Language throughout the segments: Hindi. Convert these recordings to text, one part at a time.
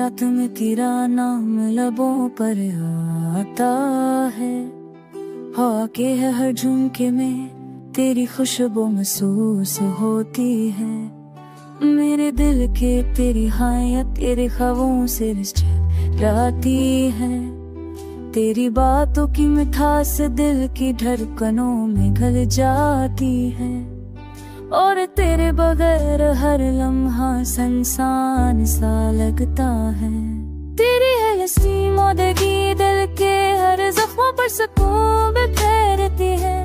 रात में तेरा नाम लबों पर आता है। हवा के हर झुमके में तेरी खुशबू महसूस होती है। मेरे दिल के तेरी हाय तेरे ख्वाबों से जाती है। तेरी बातों की मिठास दिल की धड़कनों में घुल जाती है। और तेरे बगैर हर लम्हा संसान सा लगता है। तेरी है हंसी मौदगी दिल के हर जख्मों पर सुकून बिखेरती है।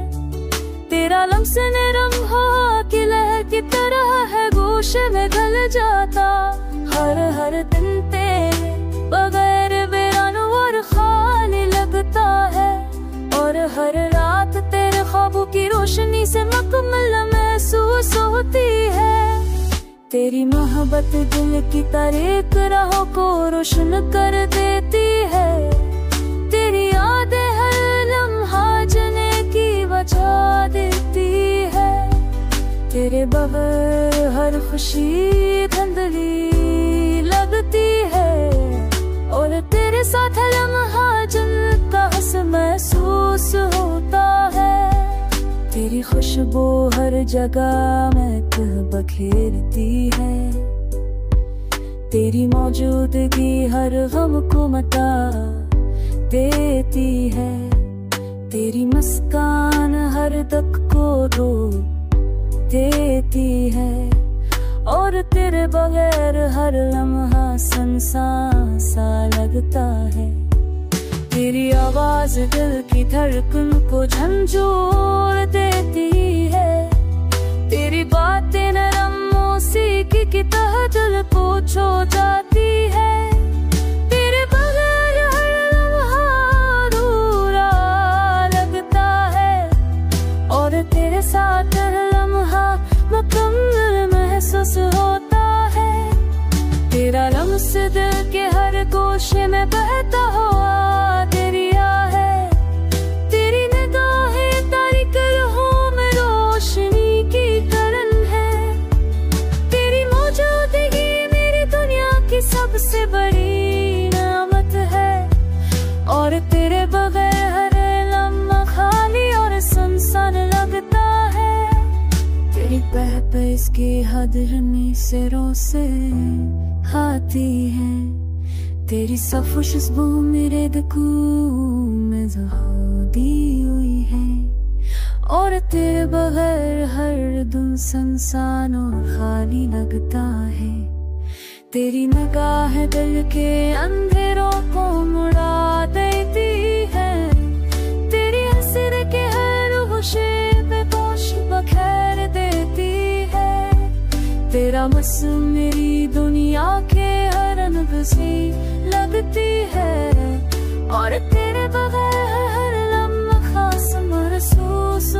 तेरा लम्स नरम हवा की लहर की तरह है गोश में घुल जाता। हर दिन तेरे बगैर वीरान और खाली लगता है। और हर रात तेरे ख्वाबों की रोशनी से मुकम्मल महसूस होती है। तेरी मोहब्बत दिल की तारीक राहों को रोशन कर देती है। तेरी यादें हर लम्हा जलने की वजह देती है। तेरे बगैर हर खुशी धुंधली लगती है। और तेरे साथ लम्हा जलता हंस महसूस होता है। तेरी खुशबू हर जगह महक बखेरती है। तेरी मौजूदगी हर गम को मिटा देती है। तेरी मुस्कान हर दर्द को धो देती है। और तेरे बगैर हर लम्हा सुनसान सा लगता है। तेरी आवाज दिल की धड़कन को झंझोर देती है। तेरी बातें नरम मौसीकी की तरह दिल को छू जाती है। तेरे बगैर हर लम्हा अधूरा लगता है। और तेरे साथ हर लम्हा मुकम्मल महसूस होता है। तेरा लम्स दिल के हर गोशे में बहता हुआ दरिया है। तेरी निगाहें तारीक राहों में रोशनी की किरण है। तेरी मौजूदगी मेरी दुनिया की सबसे बड़ी नेमत है। और तेरे बगैर हर लम्हा खाली और सुनसान लगता है। तेरी बह इसकी हदरनी सिरों से आती है। तेरी सफो खुशबू मेरे दिल में दी हुई है। और तेरे बगैर हर दिन सुनसान और खाली लगता है। तेरी निगाह दिल के अंधेरों को मुड़ा देती है। तेरी हंसी के हर होशे पे पोश बखेर देती है। तेरा मस मेरी दुनिया के हर अनब से लगती है। और तेरे बगैर हर लम्हा खास महसूस